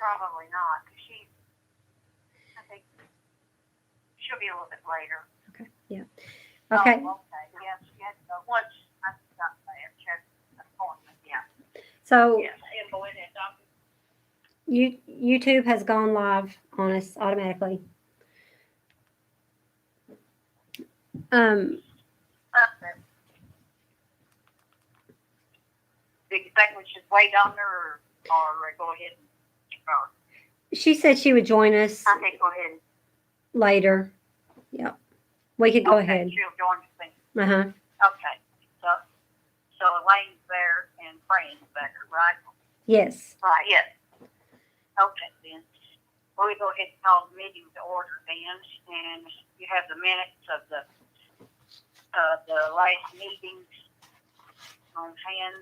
Probably not, because I think she'll be a little bit later. Okay. Yeah. Okay. Oh, okay. Yes, yes. Once I got there, she had an appointment. Yeah. So Yes, and go in and talk. YouTube has gone live on us automatically. Do you think we should wait on her or go ahead and start? She said she would join us I think go ahead. later. Yep. We could go ahead. She'll join us then. Uh-huh. Okay. So Elaine's there and Frank's there, right? Yes. Right, yes. Okay, then. Well, we go ahead and call the meeting to order then, and you have the minutes of the last meetings on hand.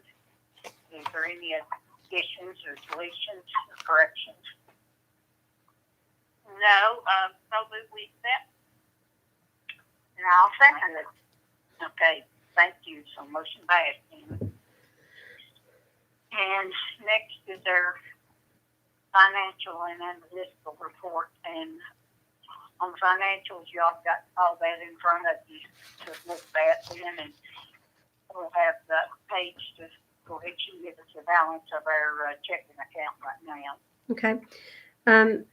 Is there any additions or deletions or corrections? No, so we accept. And I'll second it. Okay, thank you. So motion passed. And next is our financial and analytical report. And on the financials, y'all got all that in front of you to look at then, and we'll have the page to go ahead and give us the balance of our checking account right now. Okay.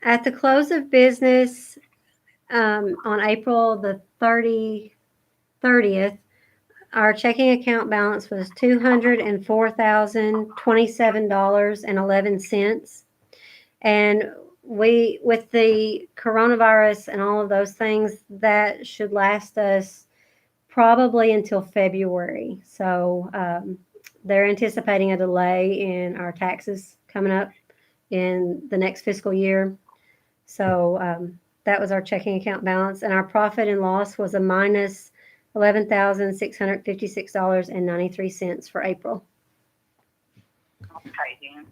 At the close of business on April the 30th, our checking account balance was $204,027.11. And with the coronavirus and all of those things, that should last us probably until February. So they're anticipating a delay in our taxes coming up in the next fiscal year. So that was our checking account balance, and our profit and loss was a minus $11,656.93 for April. Okay, then.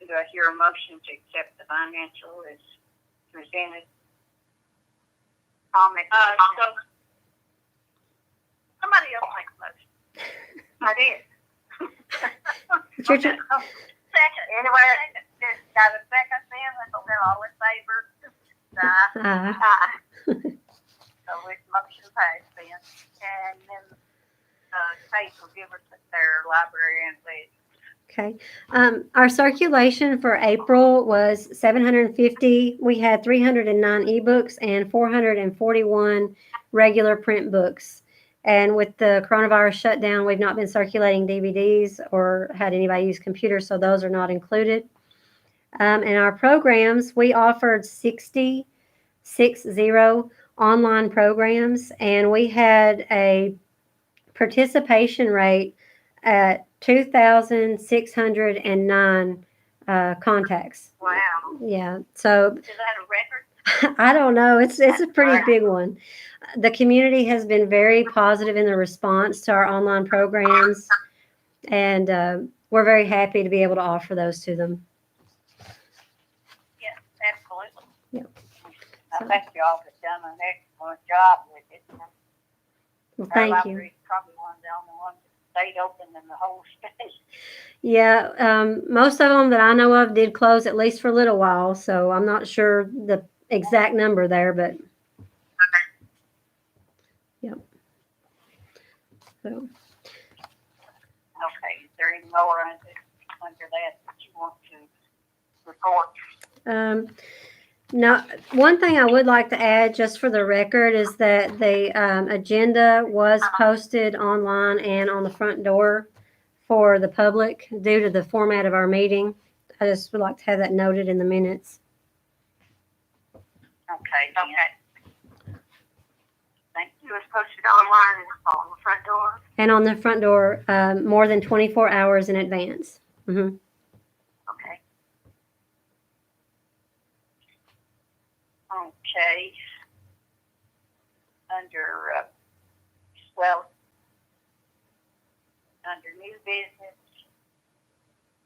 Do I hear a motion to accept the financial as presented? I'll make so somebody else make a motion. I did. It's your turn. Second. Anyway, got a second then? They're all in favor? Aye. So it's motion passed then. And then Kate will give us their library and lead. Okay. Our circulation for April was 750. We had 309 ebooks and 441 regular print books. And with the coronavirus shutdown, we've not been circulating DVDs or had anybody use computers, so those are not included. In our programs, we offered 60 online programs, and we had a participation rate at 2,609 contacts. Wow. Yeah. So is that a record? I don't know. It's a pretty big one. The community has been very positive in the response to our online programs, and we're very happy to be able to offer those to them. Yes, absolutely. Yep. I think y'all have done an excellent job with it. Well, thank you. Probably one of the only ones that stayed open in the whole state. Yeah, most of them that I know of did close at least for a little while, so I'm not sure the exact number there, but yep. So. Okay, is there any more under that you want to report? Now, one thing I would like to add, just for the record, is that the agenda was posted online and on the front door for the public due to the format of our meeting. I just would like to have that noted in the minutes. Okay. Thank you. It's posted online and on the front door. And on the front door, more than 24 hours in advance. Mm-hmm. Okay. Okay. Under new business,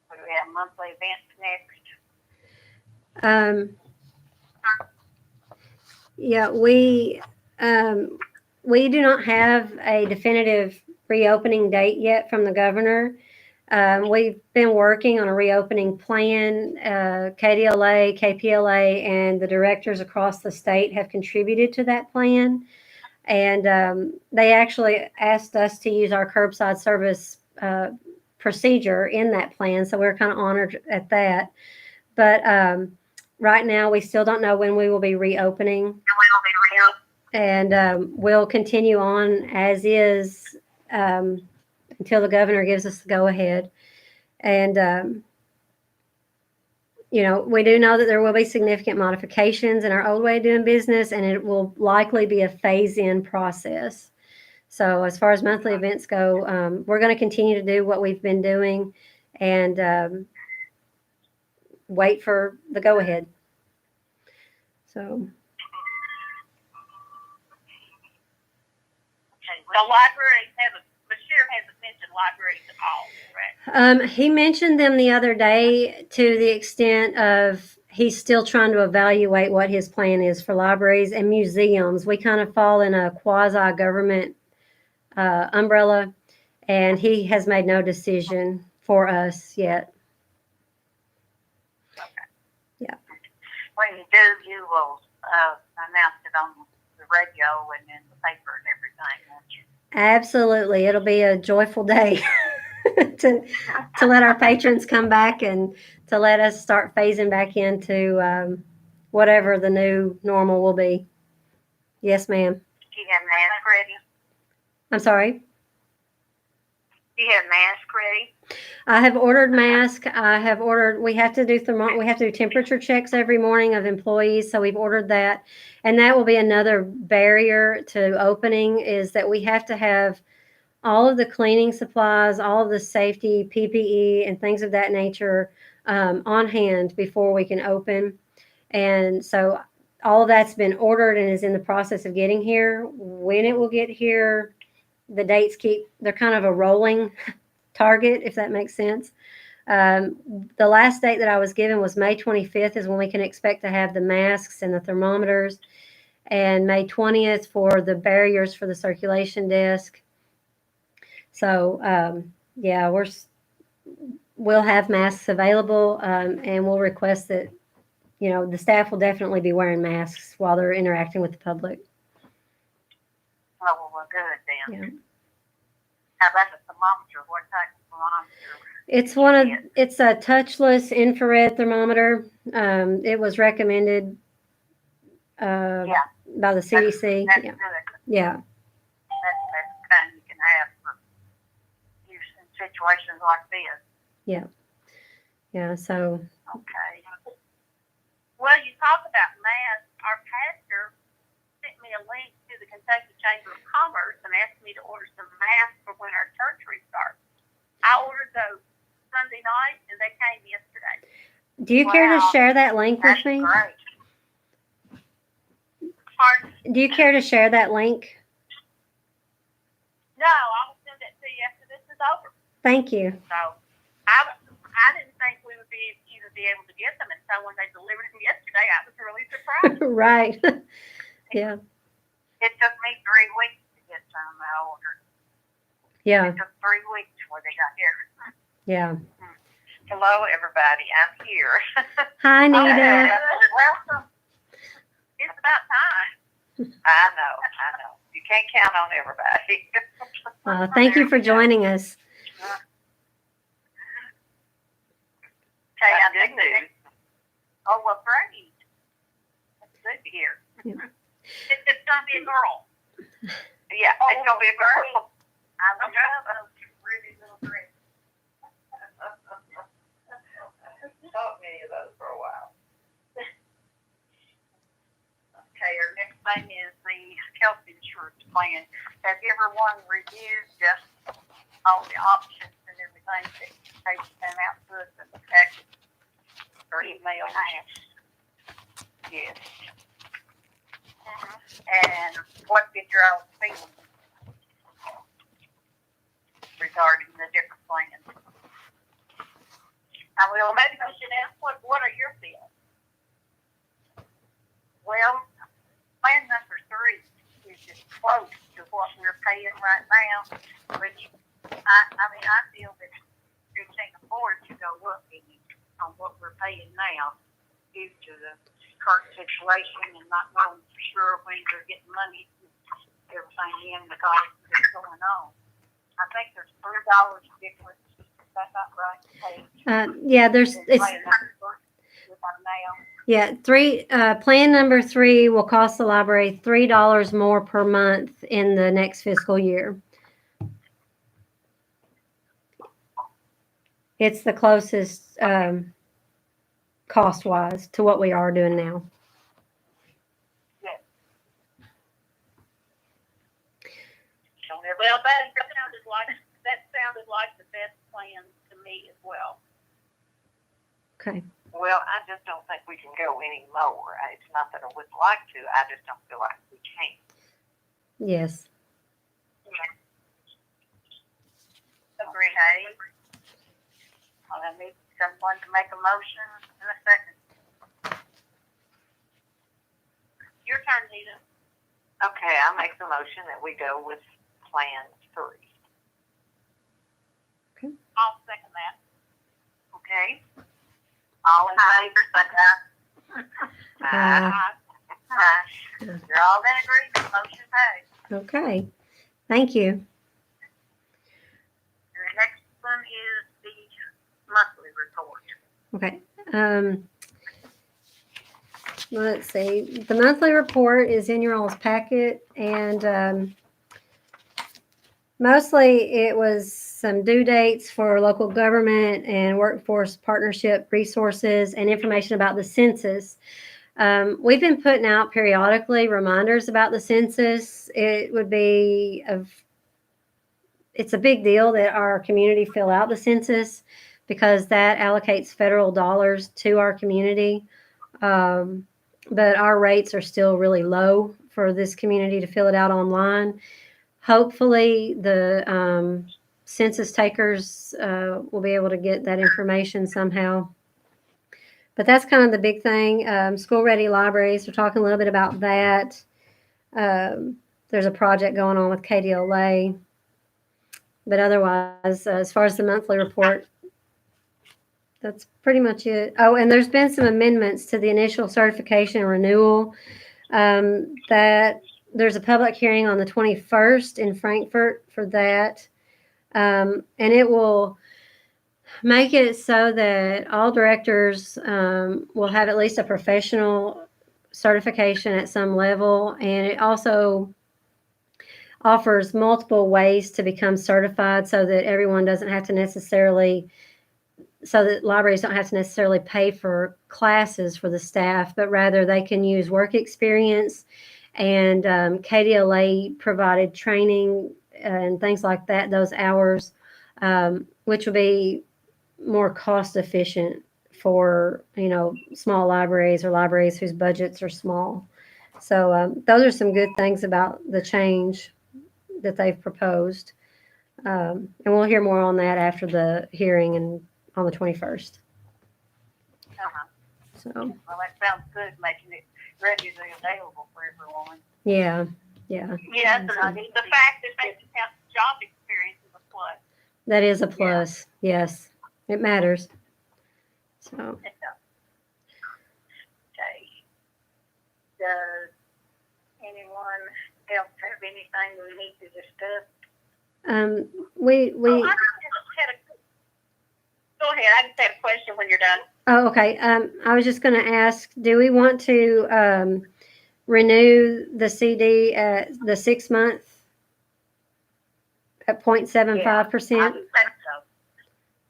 what do we have? Monthly events next. Yeah, we do not have a definitive reopening date yet from the governor. We've been working on a reopening plan. KDLA, KPLA, and the directors across the state have contributed to that plan. And they actually asked us to use our curbside service procedure in that plan. So we're kind of honored at that. But right now, we still don't know when we will be reopening. And we'll continue on as is until the governor gives us the go ahead. And, we do know that there will be significant modifications in our old way of doing business, and it will likely be a phase in process. So, as far as monthly events go, we're going to continue to do what we've been doing and wait for the go ahead. So, The libraries the sheriff hasn't mentioned libraries at all, correct? he mentioned them the other day to the extent of he's still trying to evaluate what his plan is for libraries and museums. We kind of fall in a quasi government umbrella, and he has made no decision for us yet. Okay. Yeah. When you do, you will announce it on the radio and in the paper and everything, won't you? Absolutely. It'll be a joyful day to let our patrons come back and to let us start phasing back into whatever the new normal will be. Yes, ma'am. Do you have masks ready? I'm sorry? Do you have masks ready? I have ordered masks. We have to do temperature checks every morning of employees. So we've ordered that. And that will be another barrier to opening, is that we have to have all of the cleaning supplies, all of the safety, PPE, and things of that nature on hand before we can open. And so all of that's been ordered and is in the process of getting here. When it will get here, the dates they're kind of a rolling target, if that makes sense. The last date that I was given was May 25th is when we can expect to have the masks and the thermometers, and May 20th for the barriers for the circulation desk. So, yeah, we'll have masks available, and we'll request that, the staff will definitely be wearing masks while they're interacting with the public. Oh, well, good then. Yeah. How about the thermometer? What type of thermometer? It's a touchless infrared thermometer. It was recommended by the CDC. That's yeah. good. Yeah. That's the kind you can have for use in situations like this. Yeah. Yeah. So. Okay. Well, you talk about masks. Our pastor sent me a link to the Kentucky Chamber of Commerce and asked me to order some masks for when our church restarts. I ordered those Sunday night, and they came yesterday. Do you care to share that link with me? Great. Pardon? Do you care to share that link? No, I will send it to you after this is over. Thank you. So, I didn't think we would be able to get them, and so when they delivered them yesterday, I was really surprised. Right. Yeah. It took me 3 weeks to get some I ordered. Yeah. It took 3 weeks before they got here. Yeah. Hello, everybody. I'm here. Hi, Nita. Welcome. It's about time. I know. You can't count on everybody. Thank you for joining us. Okay, I think that. Oh, well, great. That's good to hear. Yeah. It's going to be a girl. Yeah, it's going to be a girl. I love those pretty little dresses. Taught many of those for a while. Okay, our next thing is the health insurance plan. Has everyone reviewed all the options and everything that they sent out to us in the packet or email? Yes. And what did your own feelings regarding the different plans? Maybe we should ask what are your feelings? Well, plan number 3 is just close to what we're paying right now, which I feel that we can't afford to go up any on what we're paying now due to the current situation and not knowing for sure when they're getting money, everything in because of what's going on. I think there's $3 difference. Is that not right? Yeah, there's it's yeah plan number 3 will cost the library $3 more per month in the next fiscal year. It's the closest cost wise to what we are doing now. Yes. Well, that sounded like the best plan to me as well. Okay. Well, I just don't think we can go any lower. It's not that I would like to. I just don't feel like we can. Yes. Agree. I need someone to make a motion in a second. Your turn, Nita. Okay, I make the motion that we go with Plan 3. Okay. I'll second that. Okay. All in favor, say aye. You're all in agreement. Motion passed. Okay. Thank you. The next one is the monthly report. Okay. Let's see. The monthly report is in your all's packet, and mostly it was some due dates for local government and workforce partnership resources and information about the census. We've been putting out periodically reminders about the census. It's a big deal that our community fill out the census because that allocates federal dollars to our community. But our rates are still really low for this community to fill it out online. Hopefully the census takers will be able to get that information somehow. But that's kind of the big thing. School-ready libraries, we're talking a little bit about that. There's a project going on with KDLA. But otherwise, as far as the monthly report, that's pretty much it. Oh, and there's been some amendments to the initial certification renewal. That there's a public hearing on the 21st in Frankfurt for that. And it will make it so that all directors will have at least a professional certification at some level. And it also offers multiple ways to become certified so that everyone doesn't have to necessarily, so that libraries don't have to necessarily pay for classes for the staff, but rather they can use work experience, and KDLA provided training and things like that, those hours, which will be more cost efficient for, small libraries or libraries whose budgets are small. So those are some good things about the change that they've proposed. And we'll hear more on that after the hearing and on the 21st. So. Well, that sounds good, making it readily available for everyone. Yeah. Yes, and the fact that they have job experience is a plus. That is a plus. Yeah. Yes, it matters. So. Okay. Does anyone else have anything we need to discuss? We. Go ahead. I just had a question when you're done. Oh, okay. I was just going to ask, do we want to renew the CD at the 6 month at 0.75%? Yeah, I think so.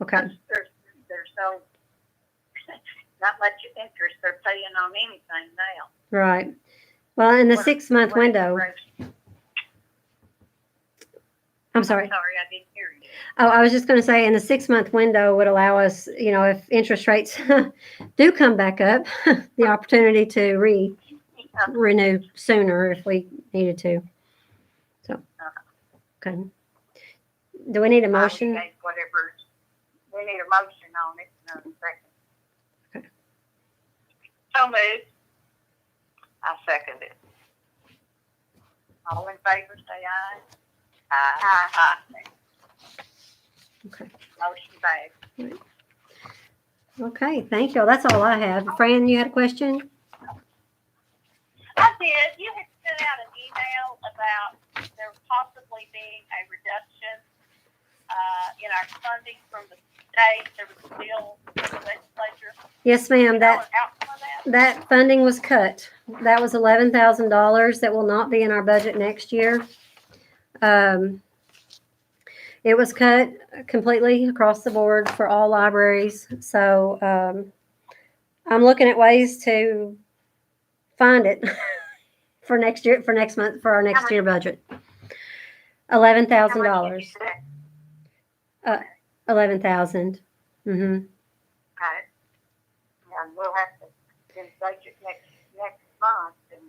Okay. There's no not much interest they're paying on anything now. Right. Well, in the 6 month window. I'm sorry. I didn't hear you. Oh, I was just going to say, in the 6 month window would allow us, if interest rates do come back up, the opportunity to renew sooner if we needed to. So, okay. Do we need a motion? Whatever. We need a motion on it. No, second. Okay. So moved. I second it. All in favor, say aye. Aye. Aye. Okay. Motion passed. Okay, thank you. That's all I have. Fran, you had a question? I did. You had sent out an email about there possibly being a reduction in our funding from the state. There was a bill in the legislature. Yes, ma'am. That Outcome of that? that funding was cut. That was $11,000 that will not be in our budget next year. It was cut completely across the board for all libraries. So I'm looking at ways to find it for next year, for next month, for our next year budget. $11,000. 11,000. Mm-hmm. Okay. And we'll have to then budget next month and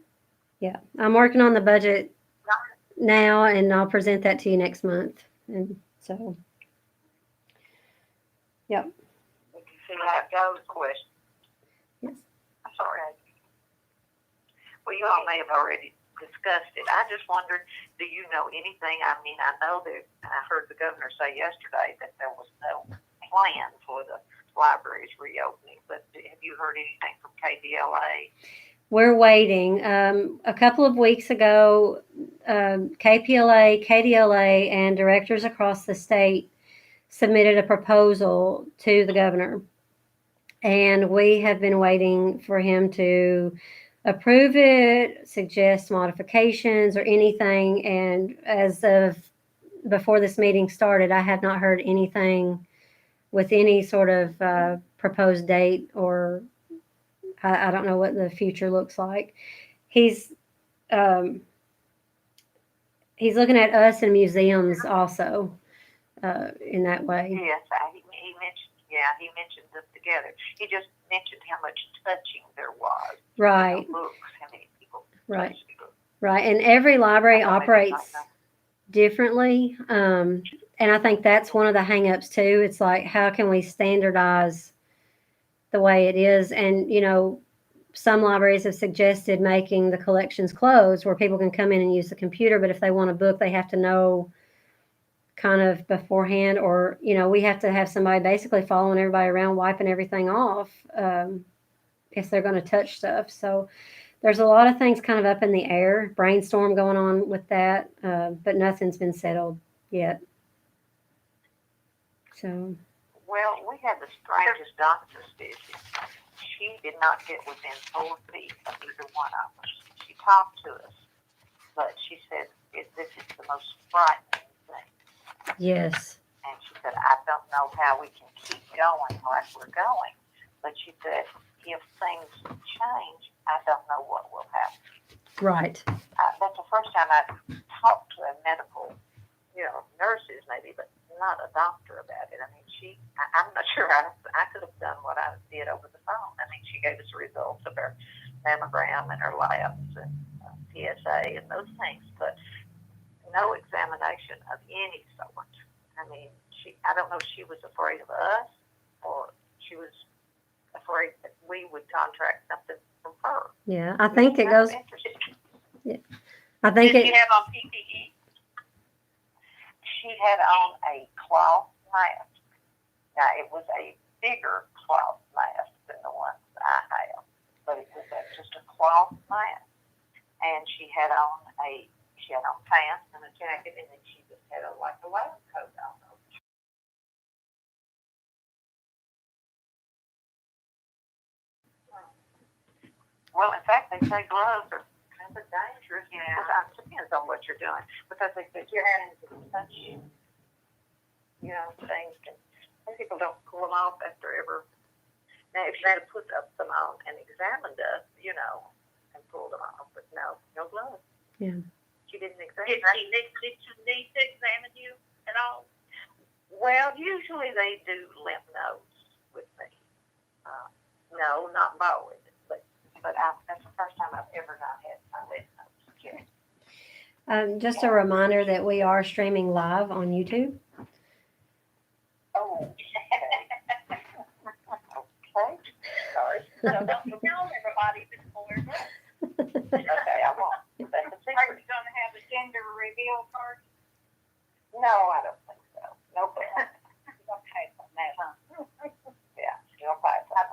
Yeah, I'm working on the budget now, and I'll present that to you next month. And so, yep. we can see how it goes. Question. Yes. I'm sorry. Well, you all may have already discussed it. I just wondered, do you know anything? I mean, I know that I heard the governor say yesterday that there was no plan for the libraries reopening, but have you heard anything from KDLA? We're waiting. A couple of weeks ago, KPLA, KDLA, and directors across the state submitted a proposal to the governor. And we have been waiting for him to approve it, suggest modifications or anything. And as of before this meeting started, I have not heard anything with any sort of proposed date, or I don't know what the future looks like. He's looking at us and museums also in that way. Yes, he mentioned. Yeah, he mentioned them together. He just mentioned how much touching there was. Right. You know, books, how many people. Right. touched books. Right. And every library I thought maybe you operates might know. differently. And I think that's one of the hangups too. It's like, how can we standardize the way it is? And, you know, some libraries have suggested making the collections closed where people can come in and use the computer, but if they want a book, they have to know kind of beforehand, or, you know, we have to have somebody basically following everybody around, wiping everything off if they're going to touch stuff. So there's a lot of things kind of up in the air, brainstorm going on with that, but nothing's been settled yet. So. Well, we had the strangest doctor's visit. She did not get within 4 feet of either one of us. She talked to us, but she said, this is the most frightening thing. Yes. And she said, I don't know how we can keep going like we're going. But she said, if things change, I don't know what will happen. Right. That's the first time I've talked to a medical, nurses maybe, but not a doctor about it. I mean, I'm not sure I could have done what I did over the phone. I mean, she gave us the results of her mammogram and her labs and PSA and those things, but no examination of any sort. I mean, I don't know if she was afraid of us or she was afraid that we would contract something from her. Yeah, I think it goes. Yeah, I think Did she have on PPE? She had on a cloth mask. Now, it was a bigger cloth mask than the ones I have, but it was just a cloth mask. And she had on pants and a jacket, and then she just had a lab coat on. Well, in fact, they say gloves are kind of dangerous. Yeah. It depends on what you're doing, because they said your hands can touch, things. Some people don't pull them off after ever. Now, if you had to put them on and examined us, and pulled them off, but no gloves. Yeah. She didn't examine. Did she need to examine you at all? Well, usually they do lymph nodes with me. No, not always, but that's the first time I've ever not had my lymph nodes checked. Just a reminder that we are streaming live on YouTube. Oh. Okay. Sorry. So don't tell everybody before. Okay, I won't. That's a Are secret. you going to have a gender reveal party? No, I don't think so. No. Okay,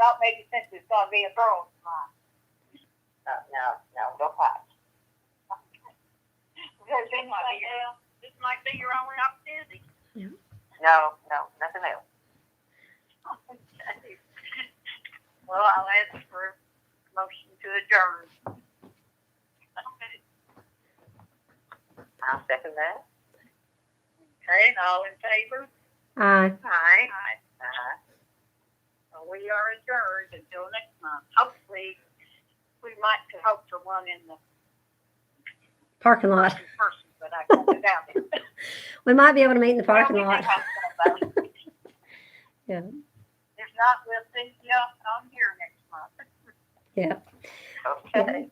thought maybe since it's gonna be a girls' night. No, go fight. Because this might be your only opportunity. No, nothing else. Well, I'll ask for a motion to adjourn. I'll second that. Okay, and all in favor? Aye. Aye. Uh-huh. So we are adjourned until next month. Hopefully, we might hope for one in the Parking lot. person, but I can't doubt it. We might be able to meet in the parking Well, we lot. may have somebody. Yeah. If not, we'll see you on here next month. Yeah. Okay.